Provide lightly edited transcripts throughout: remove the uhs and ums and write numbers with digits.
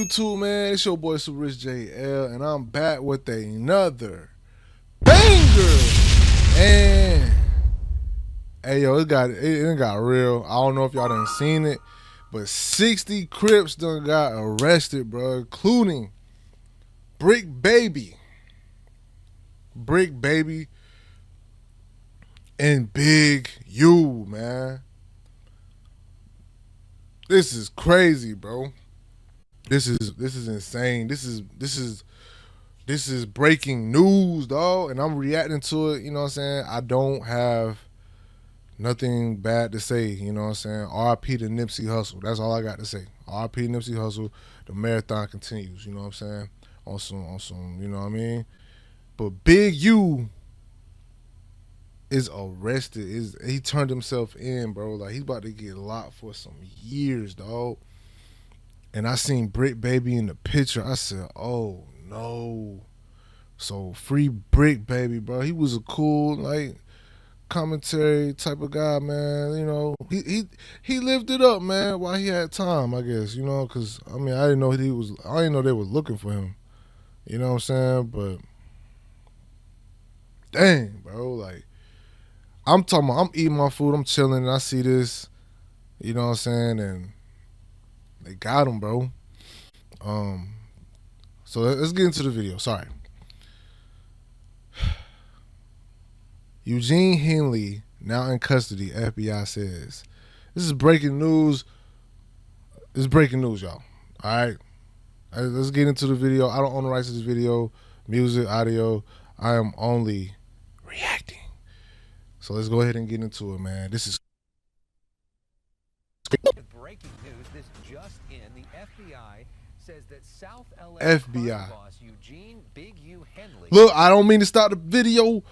YouTube, man? It's your boy Super Rich JL, and I'm back with another banger. And hey, yo, it got real. I don't know if y'all done seen it, but 60 Crips done got arrested, bro, including Brick Baby, and Big U, man. This is crazy, bro. This is insane. This is breaking news, dog, and I'm reacting to it. You know what I'm saying? I don't have nothing bad to say. You know what I'm saying? R.I.P. to Nipsey Hussle. That's all I got to say. R.I.P. Nipsey Hussle. The marathon continues. You know what I'm saying? On some. You know what I mean? But Big U is arrested. He turned himself in, bro? Like, he's about to get locked for some years, dog. And I seen Brick Baby in the picture. I said, oh no. So free Brick Baby, bro. He was a cool, like, commentary type of guy, man. You know, he lived it up, man, while he had time, I guess, you know, because I mean, I didn't know they were looking for him. You know what I'm saying? But dang, bro, like, I'm eating my food, I'm chilling, and I see this, you know what I'm saying, and they got him, bro. So let's get into the video. Sorry. Eugene Henley now in custody, FBI says. This is breaking news. This is breaking news, y'all. All right. Let's get into the video. I don't own the rights to this video, music, audio. I am only reacting. So let's go ahead and get into it, man. This is breaking news. This just in. The FBI says that South LA FBI boss Eugene Big U Henley. Look, I don't mean to stop the video,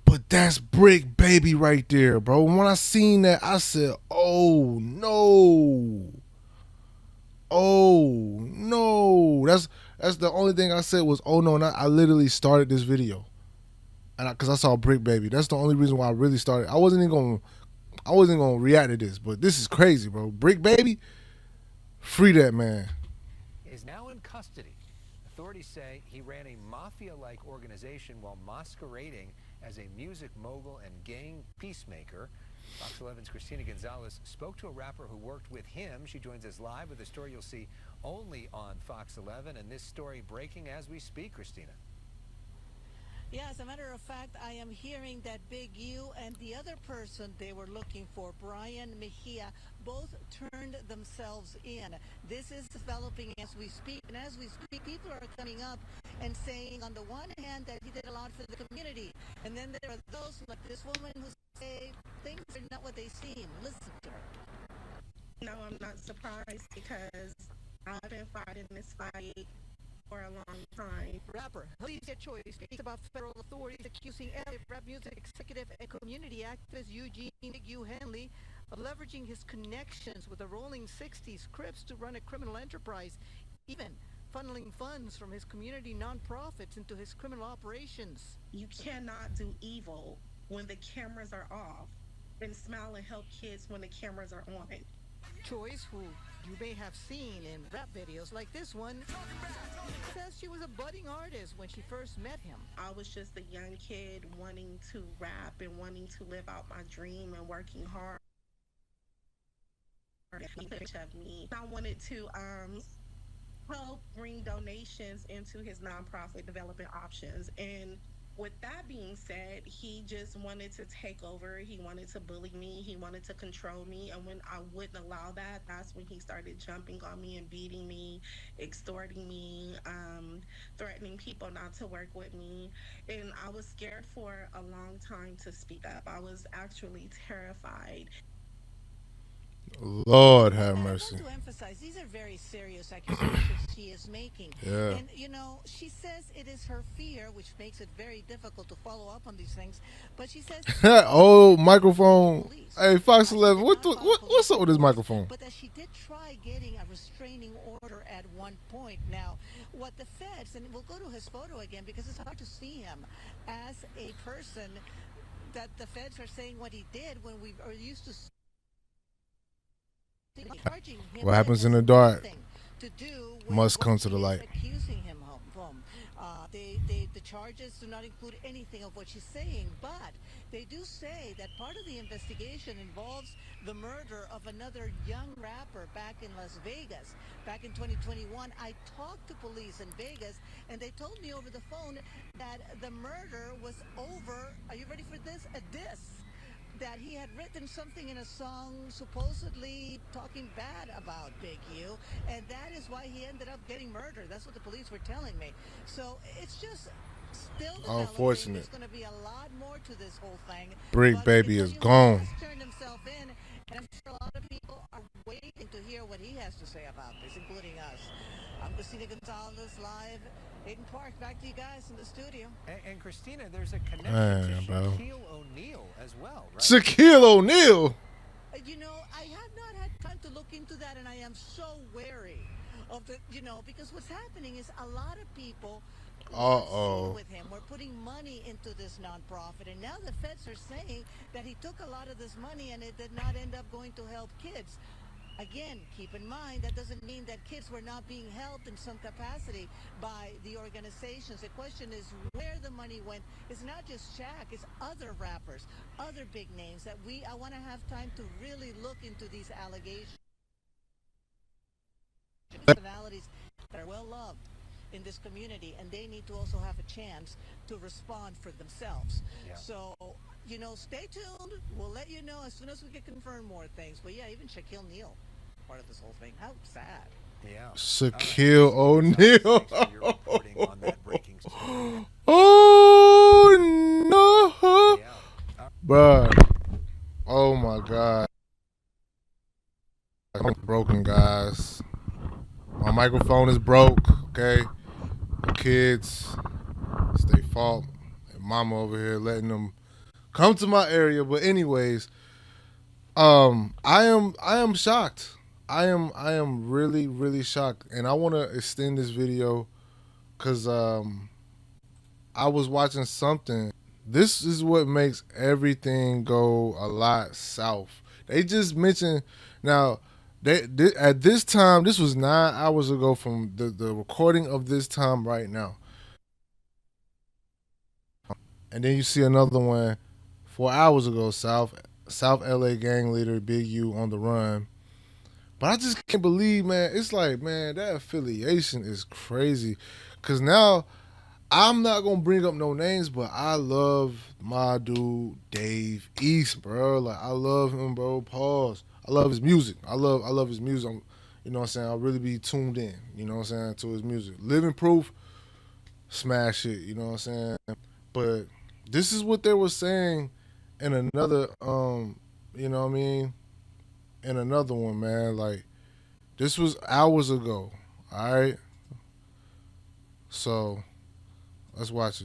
but that's Brick Baby right there, bro. When I seen that, I said, oh no. Oh no. That's the only thing I said was, oh no. And I literally started this video. And because I saw Brick Baby. That's the only reason why I really started. I wasn't even gonna react to this, but this is crazy, bro. Brick Baby, free that man. Is now in custody. Authorities say he ran a mafia-like organization while masquerading as a music mogul and gang peacemaker. Fox 11's Christina Gonzalez spoke to a rapper who worked with him. She joins us live with a story you'll see only on Fox 11, and this story breaking as we speak, Christina. Yeah, as a matter of fact, I am hearing that Big U and the other person they were looking for, Brian Mejia, both turned themselves in. This is developing as we speak. And as we speak, people are coming up and saying, on the one hand, that he did a lot for the community. And then there are those like this woman who say things are not what they seem. Listen to her. No, I'm not surprised because I've been fighting this fight for a long time. Rapper Please Get Choice speaks about federal authorities accusing LA rap music executive and community activist Eugene Big U Henley of leveraging his connections with the Rolling 60s Crips to run a criminal enterprise, even funneling funds from his community nonprofits into his criminal operations. You cannot do evil when the cameras are off and smile and help kids when the cameras are on. Choice, who you may have seen in rap videos like this one, says she was a budding artist when she first met him. I was just a young kid wanting to rap and wanting to live out my dream and working hard. Of me. I wanted to help bring donations into his nonprofit development options. And with that being said, he just wanted to take over. He wanted to bully me. He wanted to control me. And when I wouldn't allow that, that's when he started jumping on me and beating me, extorting me, threatening people not to work with me. And I was scared for a long time to speak up. I was actually terrified. Lord have mercy. I want to emphasize, these are very serious accusations she is making. Yeah. And, you know, she says it is her fear, which makes it very difficult to follow up on these things. But she says... oh, microphone. Hey, Fox 11, what's up with this microphone? But that she did try getting a restraining order at one point. Now, what the feds, and we'll go to his photo again because it's hard to see him as a person that the feds are saying what he did when we are used to... What happens in the dark to do with must what come to the she is light. accusing him from. The charges do not include anything of what she's saying, but they do say that part of the investigation involves the murder of another young rapper back in Las Vegas. Back in 2021, I talked to police in Vegas, and they told me over the phone that the murder was over, are you ready for this? A diss that he had written something in a song supposedly talking bad about Big U, and that is why he ended up getting murdered. That's what the police were telling me. So it's just still developing. Unfortunate. There's going to be a lot more to this whole thing, Brick but I can baby tell is you who gone. has turned himself in, and I'm sure a lot of people are waiting to hear what he has to say about this, including us. I'm Christina Gonzalez, live Hayden Park. Back to you guys in the studio. And Christina, there's a connection to Man, bro. Shaquille O'Neal as well, right? Shaquille O'Neal. I have not had time to look into that, and I am so wary of because what's happening is a lot of people Uh want seen oh. with him. We're putting money into this nonprofit, and now the feds are saying that he took a lot of this money and it did not end up going to help kids. Again, keep in mind that doesn't mean that kids were not being helped in some capacity by the organizations. The question is where the money went. It's not just Shaq, it's other rappers, other big names that I want to have time to really look into these allegations. Personalities that are well loved in this community, and they need to also have a chance to respond for themselves. Yeah. So, stay tuned. We'll let you know as soon as we can confirm more things. But yeah, even Shaquille O'Neal, part of this whole thing. How sad. Yeah. Shaquille All right. Christina Gonzalez, O'Neal. thanks for your reporting on that breaking story. Oh no, Yeah. bruh. Oh my God. I'm broken, guys. My microphone is broke. Okay, kids, it's their fault. And mama over here letting them come to my area. But anyways, I am shocked. I am really really shocked, and I want to extend this video because I was watching something. This is what makes everything go a lot south. They just mentioned now. At this time, this was 9 hours ago from the recording of this time right now, and then you see another one 4 hours ago. South LA gang leader Big U on the run. But I just can't believe, man. It's like, man, that affiliation is crazy. Cause now I'm not gonna bring up no names, but I love my dude Dave East, bro. Like I love him, bro. Pause. I love his music. I love his music. You know what I'm saying? I'll really be tuned in, you know what I'm saying, to his music. Living Proof, smash it, you know what I'm saying? But this is what they were saying in another you know what I mean, in another one, man. Like this was hours ago. All right? So, let's watch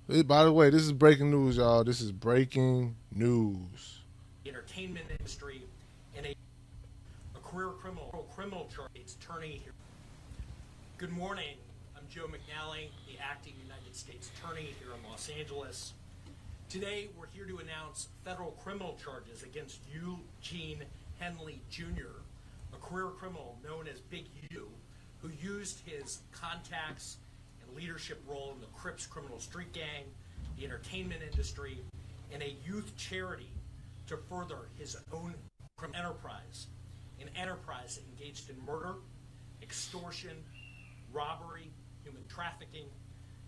it. By the way, this is breaking news, y'all. This is breaking news. Entertainment industry and a career criminal charge attorney here. Good morning. I'm Joe McNally, the acting United States Attorney here in Los Angeles. Today, we're here to announce federal criminal charges against Eugene Henley Jr., a career criminal known as Big U, who used his contacts and leadership role in the Crips criminal street gang, the entertainment industry, and a youth charity to further his own criminal enterprise, an enterprise engaged in murder, extortion, robbery, human trafficking,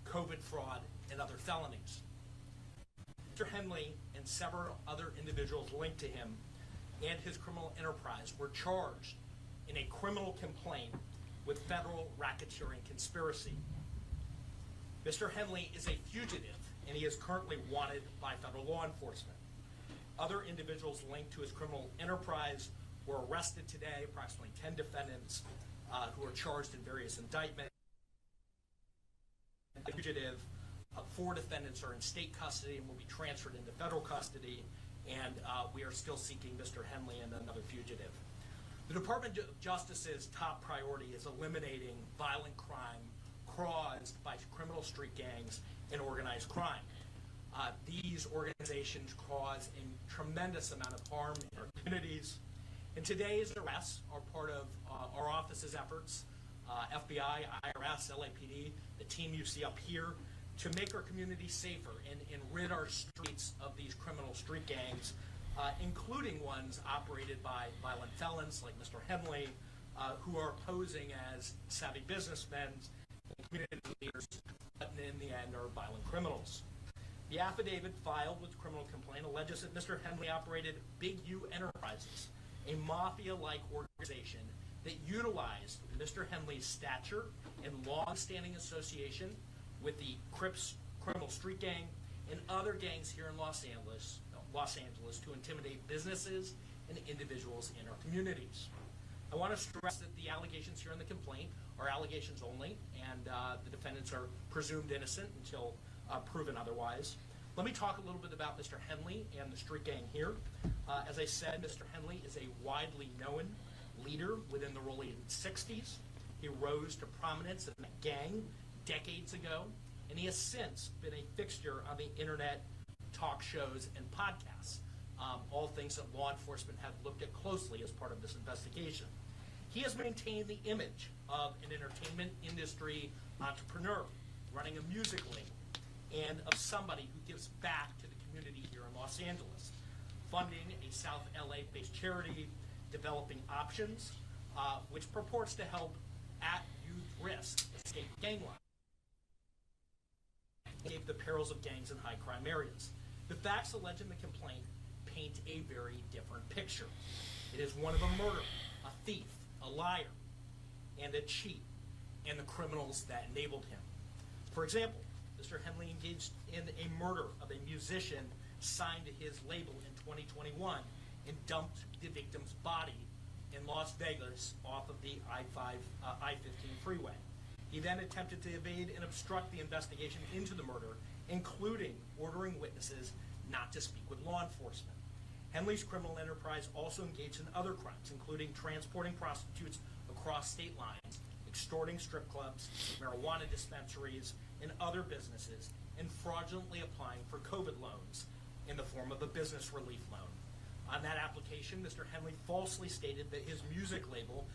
COVID fraud, and other felonies. Mr. Henley and several other individuals linked to him and his criminal enterprise were charged in a criminal complaint with federal racketeering conspiracy. Mr. Henley is a fugitive, and he is currently wanted by federal law enforcement. Other individuals linked to his criminal enterprise were arrested today, approximately 10 defendants who are charged in various indictments. The fugitive, 4 defendants are in state custody and will be transferred into federal custody, and we are still seeking Mr. Henley and another fugitive. The Department of Justice's top priority is eliminating violent crime caused by criminal street gangs and organized crime. These organizations cause a tremendous amount of harm in our communities, And today's arrests are part of our office's efforts, FBI, IRS, LAPD, the team you see up here, to make our community safer and rid our streets of these criminal street gangs, including ones operated by violent felons like Mr. Henley, who are posing as savvy businessmen and community leaders, but in the end are violent criminals. The affidavit filed with the criminal complaint alleges that Mr. Henley operated Big U Enterprises, a mafia-like organization that utilized Mr. Henley's stature and long-standing association with the Crips criminal street gang and other gangs here in Los Angeles to intimidate businesses and individuals in our communities. I want to stress that the allegations here in the complaint are allegations only, and the defendants are presumed innocent until proven otherwise. Let me talk a little bit about Mr. Henley and the street gang here. As I said, Mr. Henley is a widely known leader within the early 60s. He rose to prominence in a gang decades ago, and he has since been a fixture on the internet, talk shows, and podcasts, all things that law enforcement have looked at closely as part of this investigation. He has maintained the image of an entertainment industry entrepreneur, running a music label, and of somebody who gives back to the community here in Los Angeles, funding a South LA-based charity, developing options, which purports to help at youth risk escape gang life, escape the perils of gangs in high crime areas. The facts alleged in the complaint paint a very different picture. It is one of a murderer, a thief, a liar, and a cheat, and the criminals that enabled him. For example, Mr. Henley engaged in a murder of a musician signed to his label in 2021 and dumped the victim's body in Las Vegas off of the I-15 freeway. He then attempted to evade and obstruct the investigation into the murder, including ordering witnesses not to speak with law enforcement. Henley's criminal enterprise also engaged in other crimes, including transporting prostitutes across state lines, extorting strip clubs, marijuana dispensaries, and other businesses, and fraudulently applying for COVID loans in the form of a business relief loan. On that application, Mr. Henley falsely stated that his music label,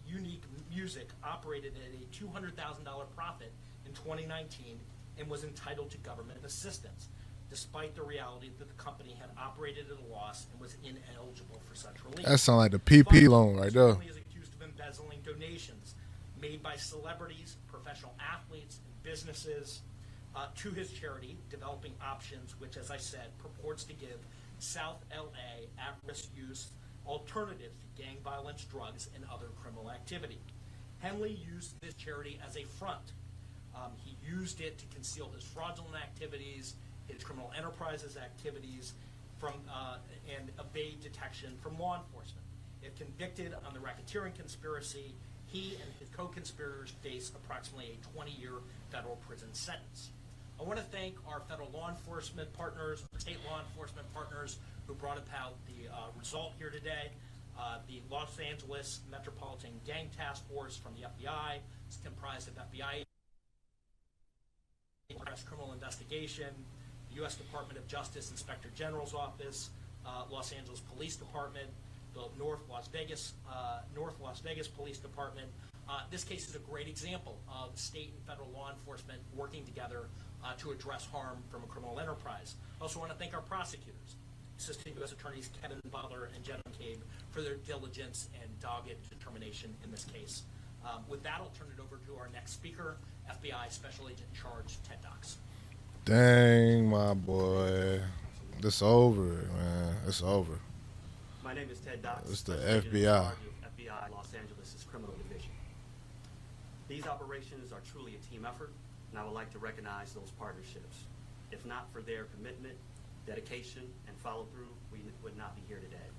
Unique Music, operated at a $200,000 profit in 2019 and was entitled to government assistance, despite the reality that the company had operated at a loss and was ineligible for such relief. That sounds like the PP loan right there. Mr. Henley is accused of embezzling donations made by celebrities, professional athletes, and businesses to his charity, Developing Options, which, as I said, purports to give South LA at-risk youth alternatives to gang violence, drugs, and other criminal activity. Henley used this charity as a front. He used it to conceal his fraudulent activities, his criminal enterprises activities, and evade detection from law enforcement. If convicted on the racketeering conspiracy, he and his co-conspirators face approximately a 20-year federal prison sentence. I want to thank our federal law enforcement partners, state law enforcement partners who brought about the result here today. The Los Angeles Metropolitan Gang Task Force from the FBI is comprised of FBI criminal investigation, the U.S. Department of Justice Inspector General's Office, Los Angeles Police Department, the North Las Vegas Police Department. This case is a great example of state and federal law enforcement working together to address harm from a criminal enterprise. I also want to thank our prosecutors, Assistant U.S. Attorneys Kevin Butler and Jenna McCabe, for their diligence and dogged determination in this case. With that, I'll turn it over to our next speaker, FBI Special Agent in Charge, Ted Dox. Dang, my boy. It's over, man. It's over. My name is Ted Dox. It's the Special Agent in FBI. charge of FBI Los Angeles' Criminal Division. These operations are truly a team effort, and I would like to recognize those partnerships. If not for their commitment, dedication, and follow-through, we would not be here today.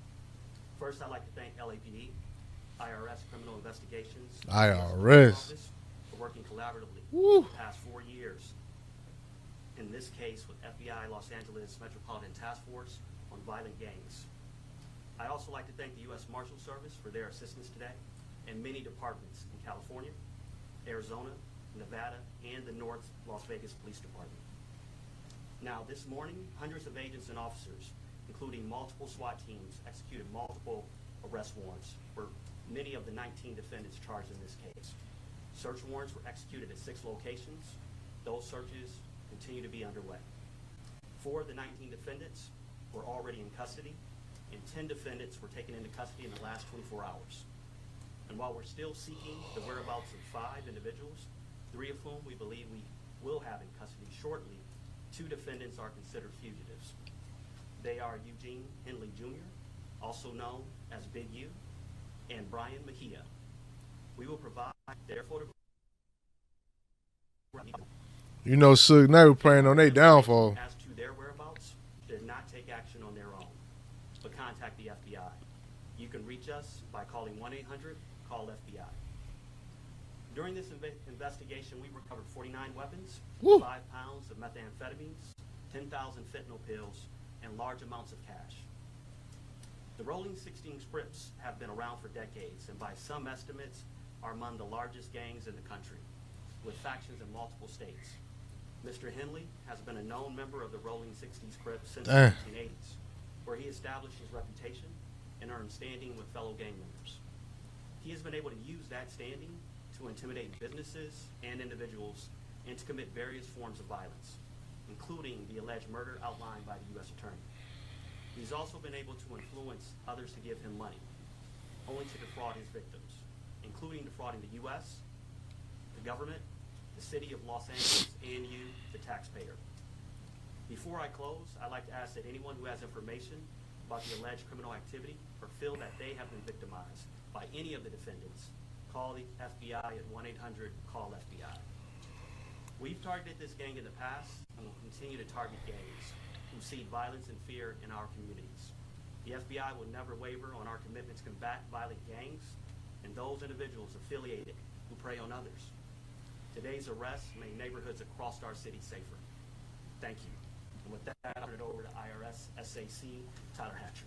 First, I'd like to thank LAPD, IRS Criminal Investigations, IRS. for working collaboratively Woo. for the past 4 years. In this case, with FBI Los Angeles Metropolitan Task Force on violent gangs. I'd also like to thank the U.S. Marshal Service for their assistance today, and many departments in California, Arizona, Nevada, and the North Las Vegas Police Department. Now, this morning, hundreds of agents and officers, including multiple SWAT teams, executed multiple arrest warrants for many of the 19 defendants charged in this case. Search warrants were executed at 6 locations. Those searches continue to be underway. 4 of the 19 defendants were already in custody, and 10 defendants were taken into custody in the last 24 hours. And while we're still seeking the whereabouts of 5 individuals, 3 of whom we believe we will have in custody shortly, 2 defendants are considered fugitives. They are Eugene Henley Jr., also known as Big U, and Brian Mejia. We will provide their photographs. You know, Suge Knight were praying on their downfall. As to their whereabouts, did not take action on their own, but contact the FBI. You can reach us by calling 1-800-CALL-FBI. During this investigation, we recovered 49 weapons, Woo. 5 pounds of methamphetamines, 10,000 fentanyl pills, and large amounts of cash. The Rolling 16 Crips have been around for decades, and by some estimates are among the largest gangs in the country, with factions in multiple states. Mr. Henley has been a known member of the Rolling 60s Crips since the 1980s, where he established his reputation and earned standing with fellow gang members. He has been able to use that standing to intimidate businesses and individuals and to commit various forms of violence, including the alleged murder outlined by the U.S. Attorney. He's also been able to influence others to give him money, only to defraud his victims, including defrauding the U.S., the government, the city of Los Angeles, and you, the taxpayer. Before I close, I'd like to ask that anyone who has information about the alleged criminal activity or feel that they have been victimized by any of the defendants, call the FBI at 1-800-CALL-FBI. We've targeted this gang in the past and will continue to target gangs who seed violence and fear in our communities. The FBI will never waver on our commitment to combat violent gangs and those individuals affiliated who prey on others. Today's arrests made neighborhoods across our city safer. Thank you. And with that, I'll turn it over to IRS SAC Tyler Hatcher.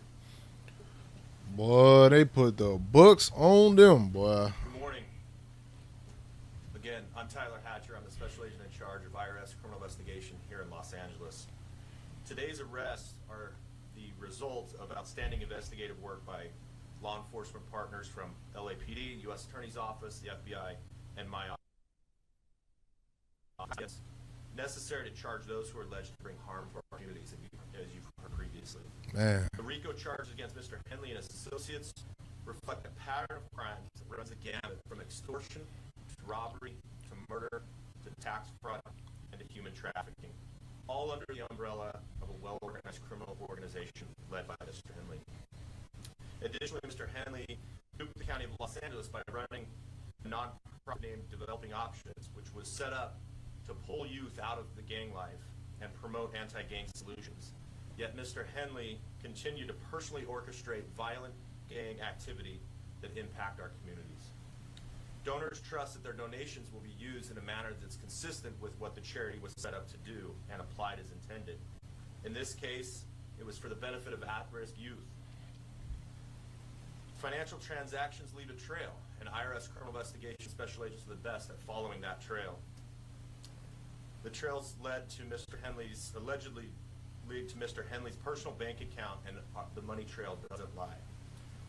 Boy, they put the books on them, boy. Good morning. Again, I'm Tyler Hatcher. I'm the Special Agent in charge of IRS Criminal Investigation here in Los Angeles. Today's arrests are the result of outstanding investigative work by law enforcement partners from LAPD, U.S. Attorney's Office, the FBI, and my office. It's necessary to charge those who are alleged to bring harm to our communities, as you've heard previously. Man. The RICO charges against Mr. Henley and his associates reflect a pattern of crimes that runs a gamut from extortion to robbery to murder to tax fraud and to human trafficking, all under the umbrella of a well-organized criminal organization led by Mr. Henley. Additionally, Mr. Henley duped the County of Los Angeles by running a nonprofit named Developing Options, which was set up to pull youth out of the gang life and promote anti-gang solutions. Yet Mr. Henley continued to personally orchestrate violent gang activity that impact our communities. Donors trust that their donations will be used in a manner that's consistent with what the charity was set up to do and applied as intended. In this case, it was for the benefit of at-risk youth. Financial transactions leave a trail, and IRS criminal investigation special agents are the best at following that trail. The trails led to Mr. Henley's, allegedly lead to Mr. Henley's personal bank account, and the money trail doesn't lie.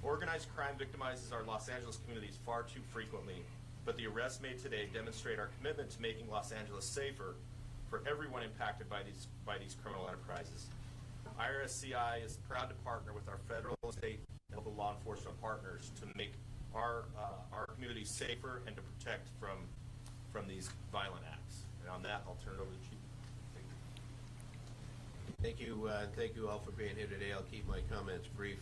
Organized crime victimizes our Los Angeles communities far too frequently, but the arrests made today demonstrate our commitment to making Los Angeles safer for everyone impacted by these criminal enterprises. IRSCI is proud to partner with our federal, state, and local law enforcement partners to make our communities safer and to protect from these violent acts. And on that, I'll turn it over to the Chief. Thank you. Thank you all for being here today. I'll keep my comments brief.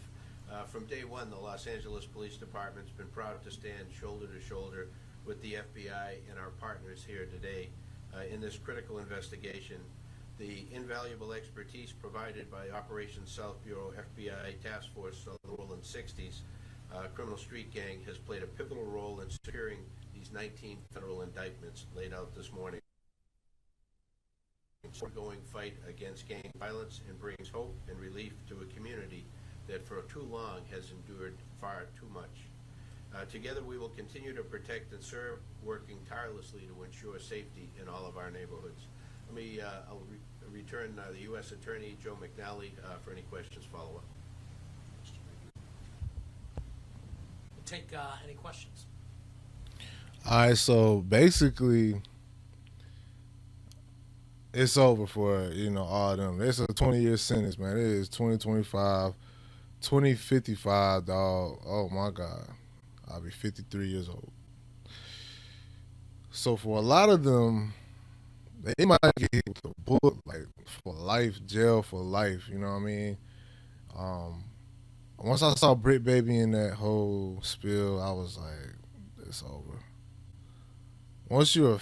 From day one, the Los Angeles Police Department's been proud to stand shoulder to shoulder with the FBI and our partners here today in this critical investigation. The invaluable expertise provided by Operation South Bureau FBI Task Force on the Rolling 60s criminal street gang has played a pivotal role in securing these 19 federal indictments laid out this morning. Ongoing fight against gang violence and brings hope and relief to a community that for too long has endured far too much. Together we will continue to protect and serve, working tirelessly to ensure safety in all of our neighborhoods. I'll return the U.S. Attorney, Joe McNally, for any questions follow-up. take any questions. All right, so basically, it's over for all of them. It's a 20-year sentence, man. It is 2025, 2055, dog. Oh my God, I'll be 53 years old. So for a lot of them, they might get hit with a bullet like for life, jail for life. You know what I mean? Um, Once I saw Brit Baby in that whole spill, I was like, it's over. Once you're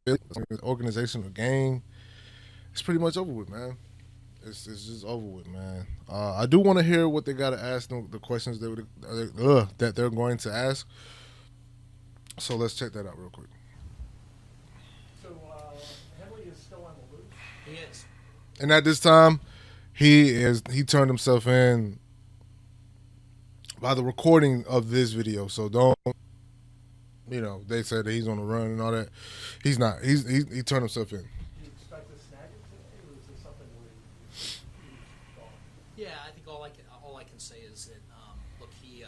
a organization or gang, it's pretty much over with, man. It's just over with, man. I do want to hear what they got to ask, the questions that they're going to ask. So let's check that out real quick. So Henley is still on the loose. He is. And at this time, he turned himself in by the recording of this video. So don't, they said that he's on the run and all that. He's not. He turned himself in. Do you expect to snag it today, or is this something where he's gone? Yeah, I think all I can say is that look, he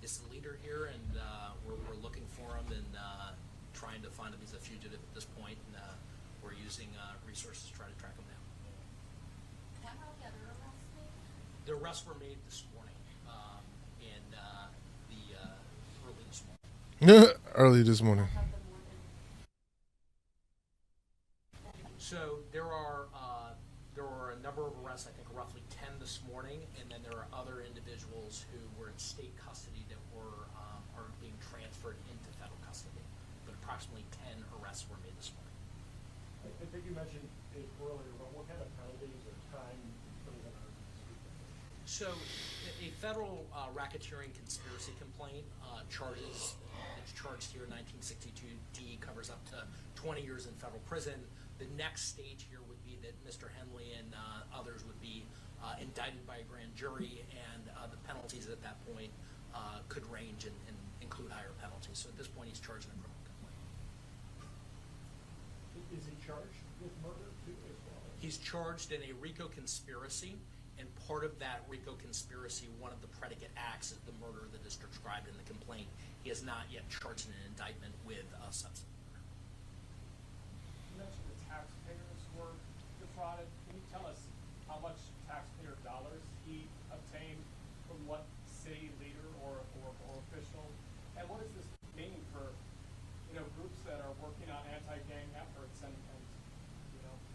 is the leader here, and we're looking for him and trying to find him. He's a fugitive at this point, and we're using resources to try to track him down. The arrests were made this morning, early this morning. Early this morning. So there are a number of arrests. I think roughly 10 this morning, and then there are other individuals who were in state custody that are being transferred into federal custody. But approximately 10 arrests were made this morning. I think you mentioned it earlier, but what kind of penalties or time are we going to speak of? So a federal racketeering conspiracy complaint it's charged here in 1962D, covers up to 20 years in federal prison. The next stage here would be that Mr. Henley and others would be indicted by a grand jury, and the penalties at that point could range and include higher penalties. So at this point, he's charged in a criminal complaint. Is he charged with murder too as well? He's charged in a RICO conspiracy, and part of that RICO conspiracy, one of the predicate acts is the murder that is described in the complaint. He has not yet charged in an indictment with substance murder. You mentioned the taxpayers were defrauded. Can you tell us how much taxpayer dollars he obtained from what city leader or official? And what does this mean for groups that are working on anti-gang efforts and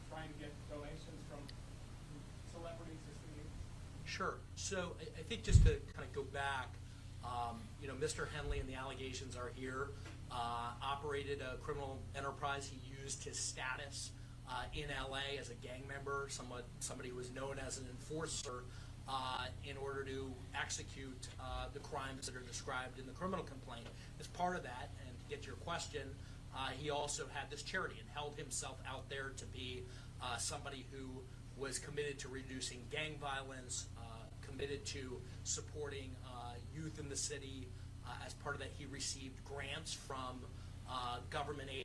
trying to get donations from celebrities or cities? Sure. So I think just to kind of go back, Mr. Henley and the allegations are here. Operated a criminal enterprise. He used his status in LA as a gang member, somebody who was known as an enforcer, in order to execute the crimes that are described in the criminal complaint. As part of that, and to get to your question, he also had this charity and held himself out there to be somebody who was committed to reducing gang violence, committed to supporting youth in the city. As part of that, he received grants from government aid.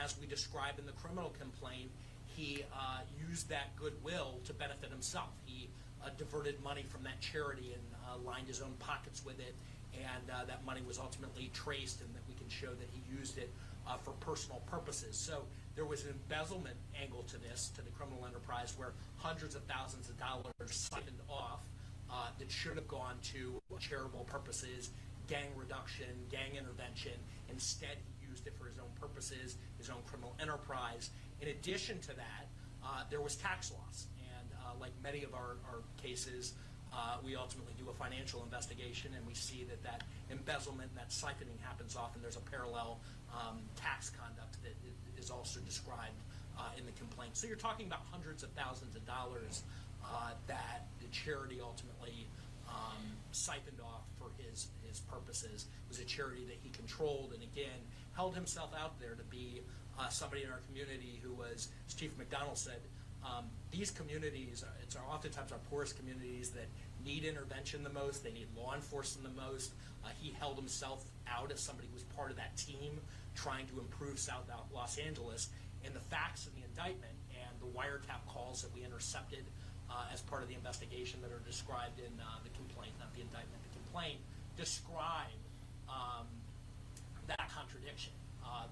As we describe in the criminal complaint, he used that goodwill to benefit himself. He diverted money from that charity and lined his own pockets with it, and that money was ultimately traced, and that we can show that he used it for personal purposes. So there was an embezzlement angle to this, to the criminal enterprise, where hundreds of thousands of dollars siphoned off that should have gone to charitable purposes, gang reduction, gang intervention. Instead, he used it for his own purposes, his own criminal enterprise. In addition to that, there was tax loss. And like many of our cases, we ultimately do a financial investigation, and we see that embezzlement and that siphoning happens often. There's a parallel tax conduct that is also described in the complaint. So you're talking about hundreds of thousands of dollars that the charity ultimately siphoned off for his purposes. It was a charity that he controlled, and again, held himself out there to be somebody in our community who was, as Chief McDonald said, these communities, it's oftentimes our poorest communities that need intervention the most, they need law enforcement the most. He held himself out as somebody who was part of that team trying to improve South Los Angeles. And the facts in the indictment and the wiretap calls that we intercepted as part of the investigation that are described in the complaint, not the indictment, the complaint, describe that contradiction.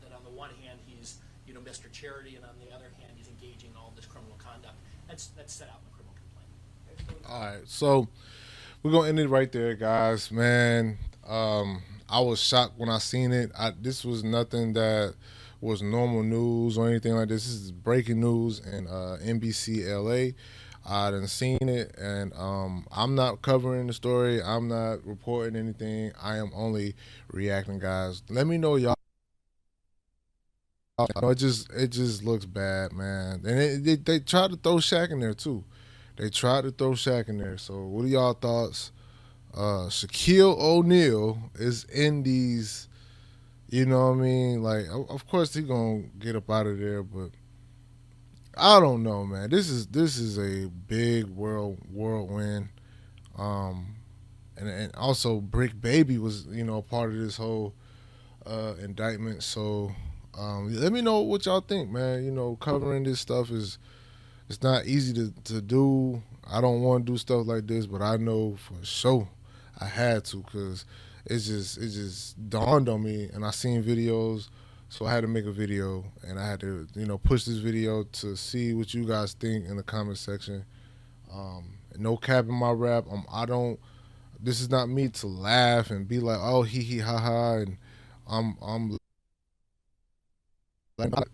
That on the one hand he's Mr. Charity, and on the other hand he's engaging in all this criminal conduct. That's set out in the criminal complaint. All right, so we're gonna end it right there, guys. Man, I was shocked when I seen it. This was nothing that was normal news or anything like this. This is breaking news in NBC LA. I done seen it, and I'm not covering the story. I'm not reporting anything. I am only reacting, guys. Let me know y'all. It just looks bad, man. And they tried to throw Shaq in there too. They tried to throw Shaq in there. So what are y'all thoughts? Shaquille O'Neal is in these. You know what I mean? Like, of course he gonna get up out of there, but I don't know, man. This is a big whirlwind. Um, and also Brick Baby was a part of this whole indictment. So let me know what y'all think, man. Covering this stuff is it's not easy to do. I don't want to do stuff like this, but I know for sure I had to because it just dawned on me, and I seen videos, so I had to make a video, and I had to push this video to see what you guys think in the comment section. No cap in my rap. I don't. This is not me to laugh and be like, oh, hee hee ha ha, and I'm like not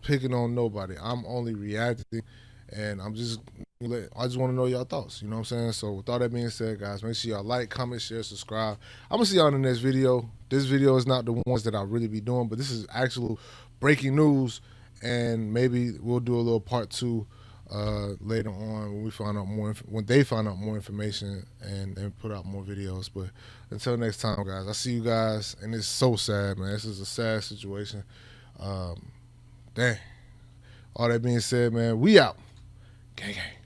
picking on nobody. I'm only reacting, and I just want to know y'all thoughts. You know what I'm saying? So with all that being said, guys, make sure y'all like, comment, share, subscribe. I'm gonna see y'all in the next video. This video is not the ones that I really be doing, but this is actual breaking news, and maybe we'll do a little part two later on when we find out more when they find out more information and put out more videos. But until next time, guys, I see you guys, and it's so sad, man. This is a sad situation. Dang. All that being said, man, we out. Gang gang.